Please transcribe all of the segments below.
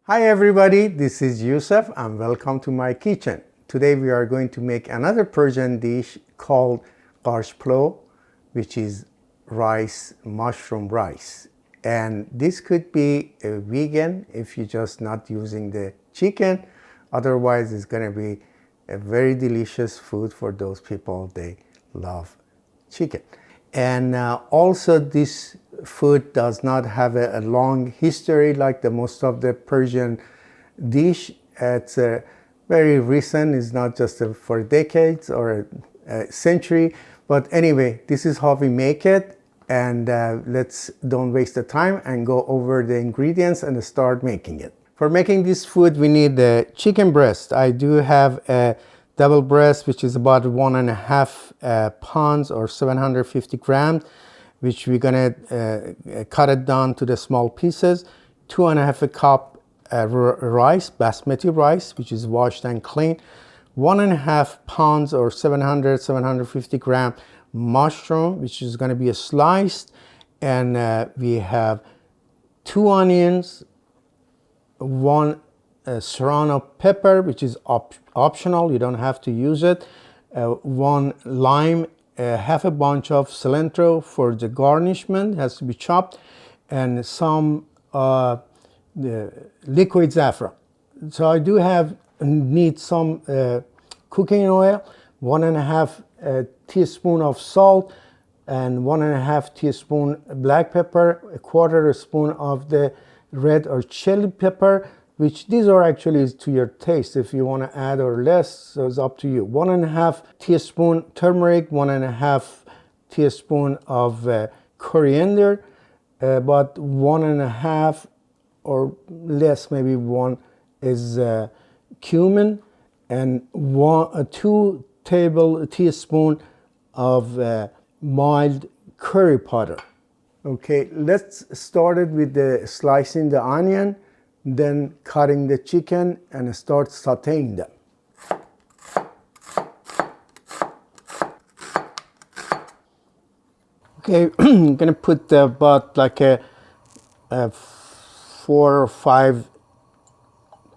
Hi everybody, this is Yousef and welcome to my kitchen. Today we are going to make another Persian dish called Gharch Polo, which is mushroom rice. And this could be a vegan if you're just not using the chicken. Otherwise, it's going to be a very delicious food for those people they love chicken. And also this food does not have a long history like the most of the Persian dish. It's very recent. It's not just for decades or a century. But anyway, this is how we make it. And let's don't waste the time and go over the ingredients and start making it. For making this food, we need the chicken breast. I do have a double breast, which is about 1.5 pounds or 750 grams, which we're gonna cut it down to the small pieces. 2.5 cup rice, Basmati rice, which is washed and clean. 1.5 pounds or 750 gram mushroom, which is gonna be sliced. And we have 2 onions, 1 Serrano pepper, which is optional, you don't have to use it, 1 lime, half a bunch of cilantro for the garnishment, has to be chopped, and some liquid saffron. So I do need some cooking oil, 1.5 teaspoon of salt, and 1.5 teaspoon black pepper, 1/4 spoon of the red or chili pepper, which these are actually to your taste if you want to add or less, so it's up to you. 1.5 teaspoon turmeric, 1.5 teaspoon of coriander, but 1.5 or less, maybe 1 is cumin, and 2 teaspoon of mild curry powder. Okay, let's start it with slicing the onion, then cutting the chicken and start sauteing them. Okay, I'm gonna put about like a 4 or 5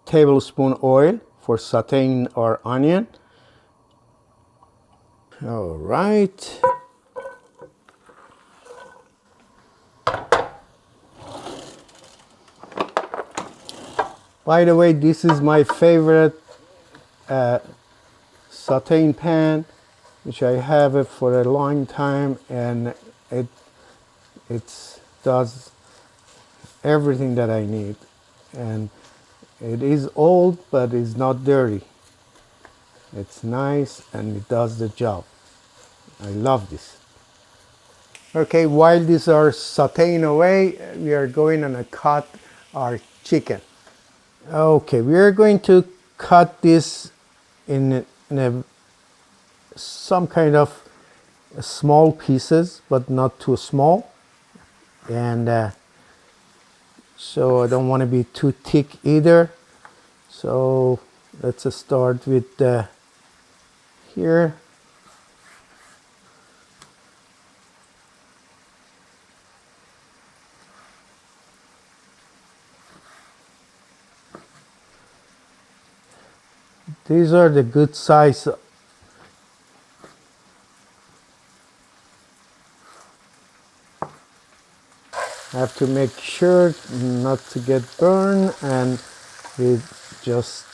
tablespoon oil for sauteing our onion. All right. By the way, this is my favorite sauteing pan, which I have it for a long time, and it does everything that I need. And it is old, but it's not dirty. It's nice and it does the job. I love this. Okay, while these are sauteing away, we are going to cut our chicken. Okay, we are going to cut this in some kind of small pieces, but not too small. And so I don't want to be too thick either. So let's start with here. These are the good size. I have to make sure not to get burned, and we just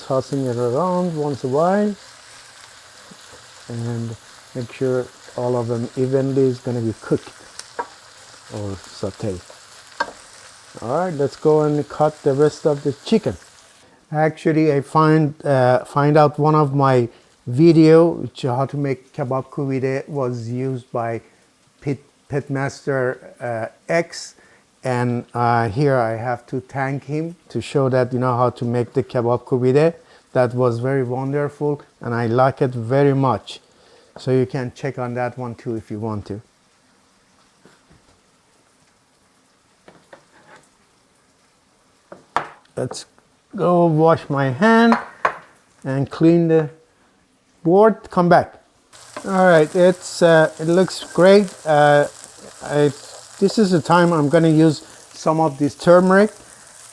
tossing it around once in a while and make sure all of them evenly is going to be cooked or sauteed. All right, let's go and cut the rest of the chicken. Actually, I find out one of my video, which how to make kebab kuvide, was used by Pitmaster X, and here I have to thank him to show that you know how to make the kebab kuvide. That was very wonderful, and I like it very much. So you can check on that one too if you want to. Let's go wash my hand and clean the board. Come back. All right, it looks great. This is the time I'm going to use some of this turmeric.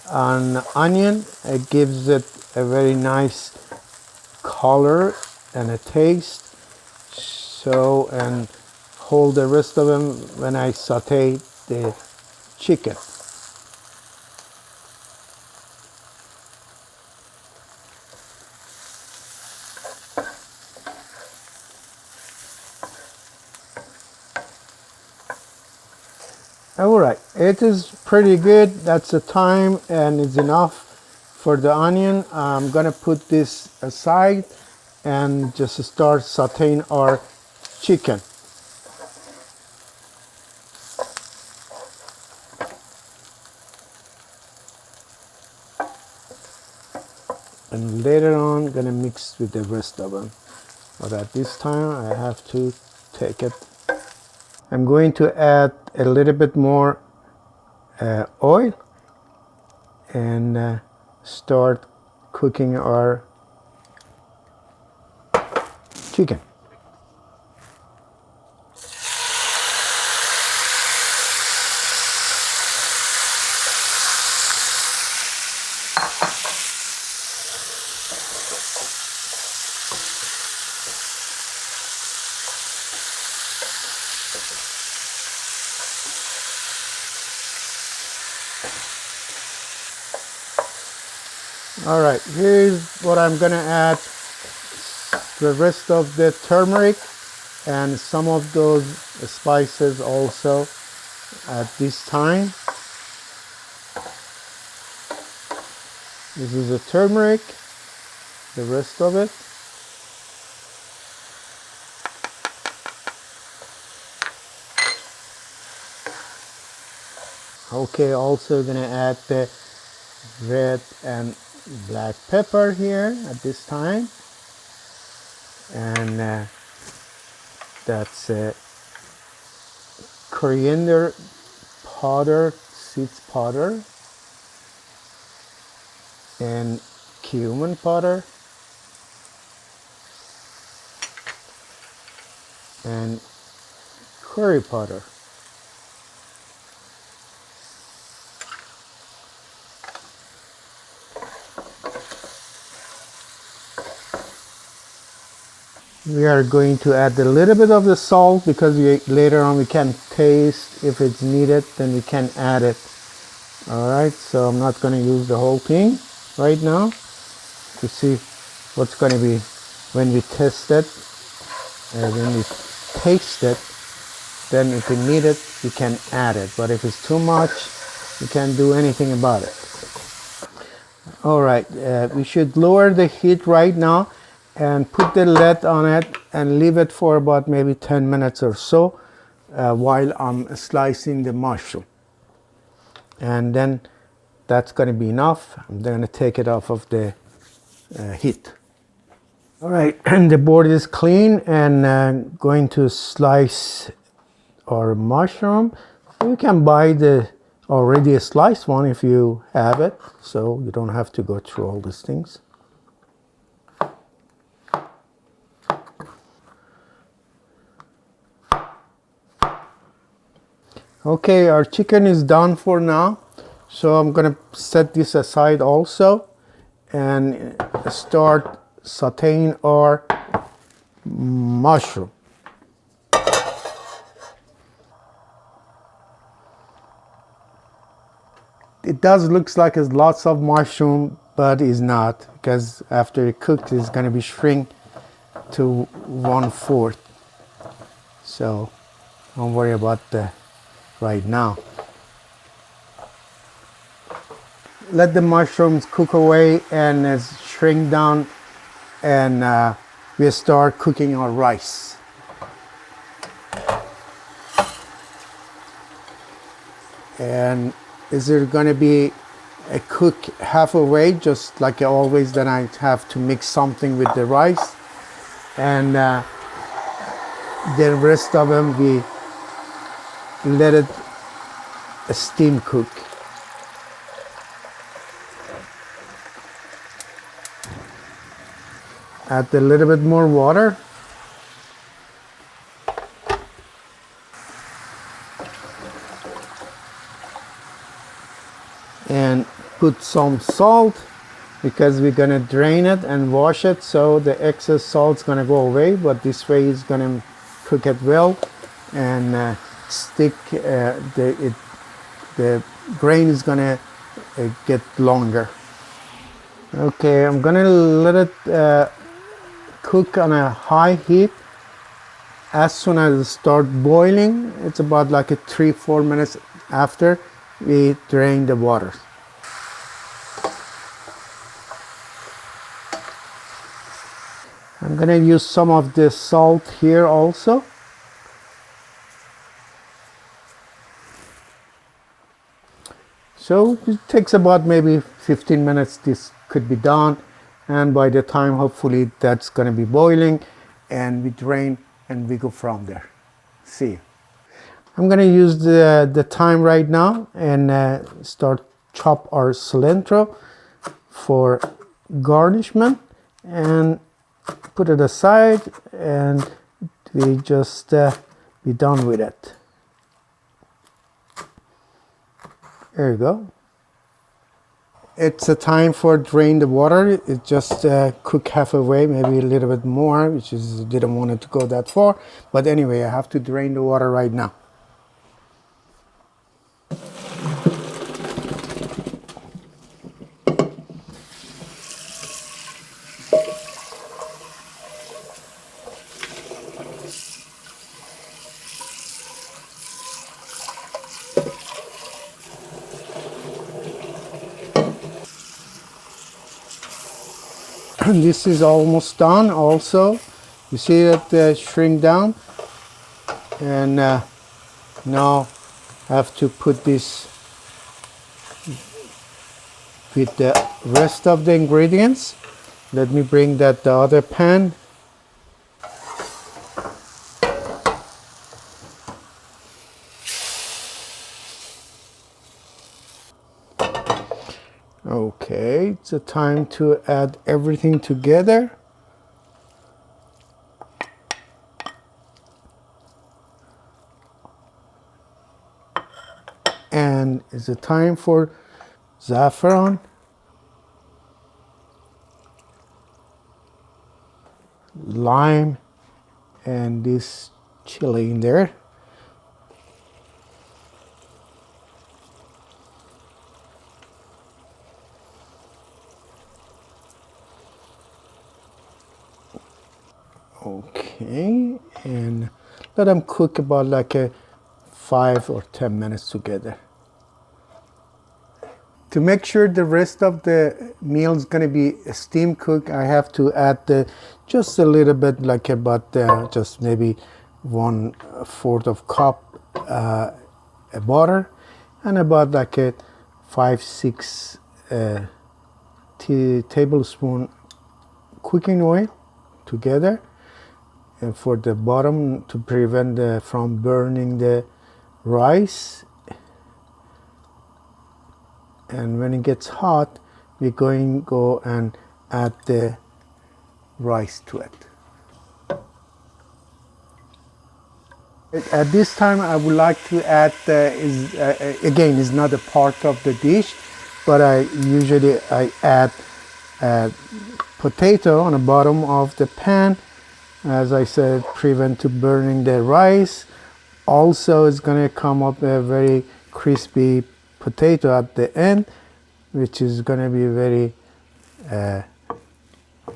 on onion. It gives it a very nice color and a taste. So, and hold the rest of them when I saute the chicken. All right, it is pretty good. That's the time and it's enough for the onion. I'm gonna put this aside and just start sauteing our chicken. And later on, gonna mix with the rest of them. But at this time, I have to take it. I'm going to add a little bit more oil and start cooking our chicken. All right, here's what I'm gonna add: the rest of the turmeric and some of those spices also at this time. This is the turmeric, the rest of it. Okay, also gonna add the red and black pepper here at this time, and that's coriander powder, seeds powder, and cumin powder, and curry powder. We are going to add a little bit of the salt because later on we can taste if it's needed, then we can add it. All right, so I'm not going to use the whole thing right now to see what's going to be when we test it and when we taste it. Then if we need it, we can add it. But if it's too much, we can't do anything about it. All right, we should lower the heat right now and put the lid on it and leave it for about maybe 10 minutes or so while I'm slicing the mushroom. And then that's going to be enough. I'm going to take it off of the heat. All right, and the board is clean, and going to slice our mushroom. You can buy the already sliced one if you have it, so you don't have to go through all these things. Okay, our chicken is done for now, so I'm gonna set this aside also and start sauteing our mushroom. It does looks like it's lots of mushroom, but it's not, because after it cooked, it's gonna be shrink to 1/4. So don't worry about that right now. Let the mushrooms cook away and shrink down, and we start cooking our rice. And is there going to be a cook halfway, just like always? Then I have to mix something with the rice, and the rest of them we let it steam cook. Add a little bit more water. And put some salt because we're gonna drain it and wash it, so the excess salt's gonna go away, but this way it's gonna cook it well and stick, the grain is gonna get longer. Okay, I'm gonna let it cook on a high heat. As soon as it starts boiling, it's about like a 3-4 minutes after we drain the water. I'm gonna use some of the salt here also. So it takes about maybe 15 minutes. This could be done, and by the time hopefully that's gonna be boiling, and we drain and we go from there. See you. I'm gonna use the time right now and start chop our cilantro for garnishment and put it aside, and we just be done with it. There you go. It's a time for drain the water. It just cook halfway, maybe a little bit more, which is didn't want it to go that far. But anyway, I have to drain the water right now. And this is almost done also. You see that shrink down, and now I have to put this with the rest of the ingredients. Let me bring that the other pan. Okay, it's a time to add everything together. And it's a time for saffron, lime, and this chili in there. Okay, and let them cook about like a 5 or 10 minutes together. To make sure the rest of the meal is going to be steam cooked, I have to add just a little bit, like about just maybe 1/4 of cup butter, and about like a 5-6 tablespoon cooking oil together, and for the bottom to prevent from burning the rice. And when it gets hot, we're going to go and add the rice to it. At this time, I would like to add, again, it's not a part of the dish, but I usually add potato on the bottom of the pan. As I said, prevent to burning the rice. Also, it's going to come up a very crispy potato at the end, which is going to be very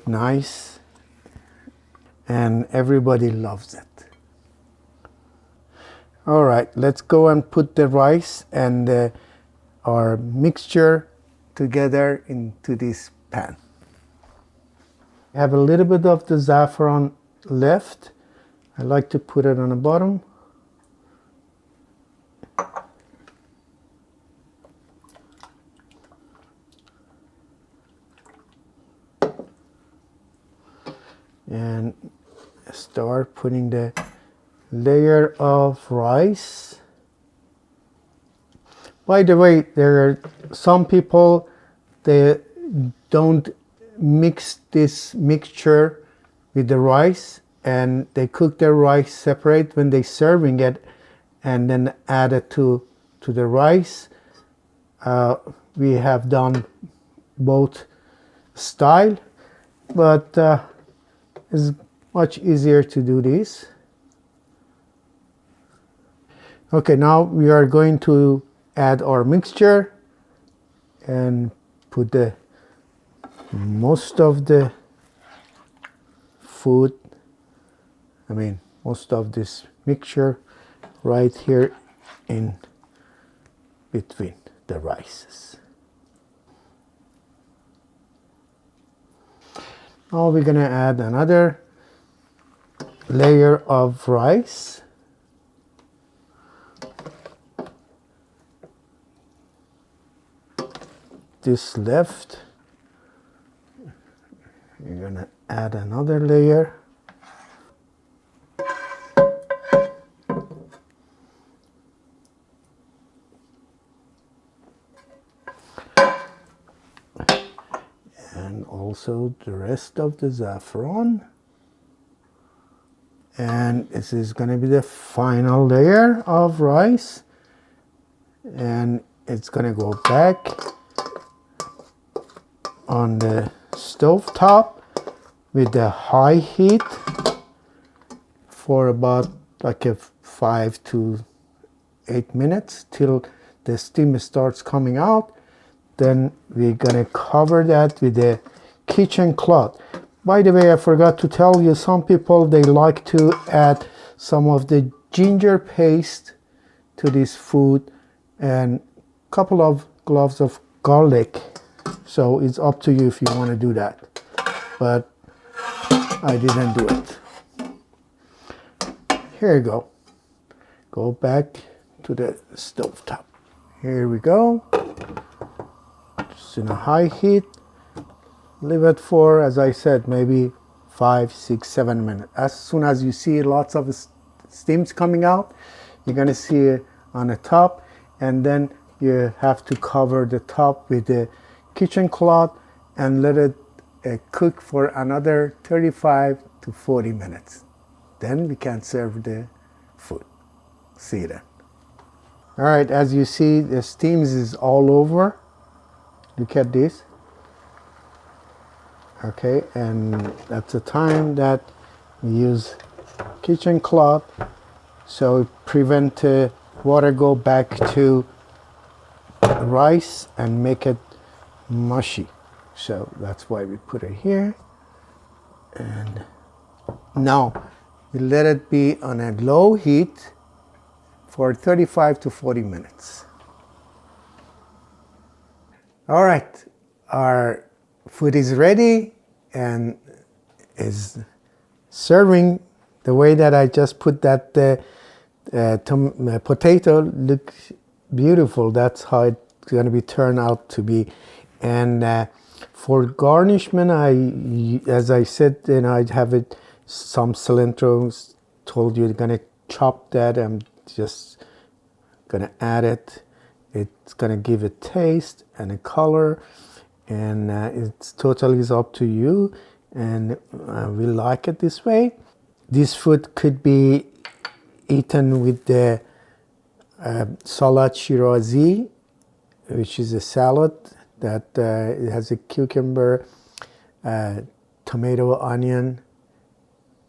nice, and everybody loves it. All right, let's go and put the rice and our mixture together into this pan. I have a little bit of the saffron left. I like to put it on the bottom. And start putting the layer of rice. By the way, there are some people, they don't mix this mixture with the rice, and they cook their rice separate when they serving it, and then add it to the rice. we have done both style, but it's much easier to do this. Okay, now we are going to add our mixture and put the most of the food, most of this mixture right here in between the rices. Now we're gonna add another layer of rice. This left, you're gonna add another layer. And also the rest of the saffron. And this is gonna be the final layer of rice. And it's gonna go back on the stove top with the high heat for about like 5 to 8 minutes till the steam starts coming out. Then we're gonna cover that with a kitchen cloth. By the way, I forgot to tell you, some people, they like to add some of the ginger paste to this food and a couple of cloves of garlic. So it's up to you if you want to do that, but I didn't do it. Here you go. Go back to the stove top. Here we go. Just in a high heat. Leave it for, as I said, maybe 5, 6, 7 minutes. As soon as you see lots of steams coming out, you're gonna see it on the top, and then you have to cover the top with the kitchen cloth and let it cook for another 35 to 40 minutes. Then we can serve the food. See that. All right, as you see, the steams is all over. Look at this. Okay, and that's the time that we use kitchen cloth, so it prevent water go back to rice and make it mushy. So that's why we put it here. And now we let it be on a low heat for 35 to 40 minutes. All right, our food is ready and is serving the way that I just put that potato. Looks beautiful. That's how it's going to be turned out to be. And for garnishment, as I said, I have it some cilantro. Told you, going to chop that. I'm just going to add it. It's going to give a taste and a color, and it's totally is up to you, and we like it this way. This food could be eaten with the salad shirazi, which is a salad that it has a cucumber, tomato, onion,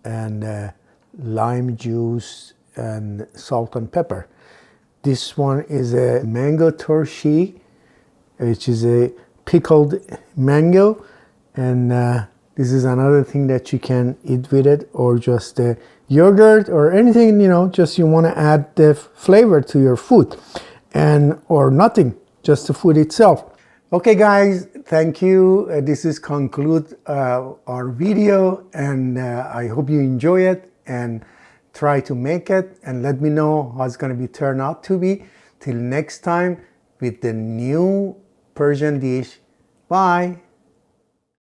and lime juice and salt and pepper. This one is a mango torshi, which is a pickled mango, and this is another thing that you can eat with it, or just yogurt or anything, just you want to add the flavor to your food, and or nothing, just the food itself. Okay guys, thank you. This is conclude our video, and I hope you enjoy it and try to make it, and let me know how it's going to be turned out to be. Till next time with the new Persian dish. Bye.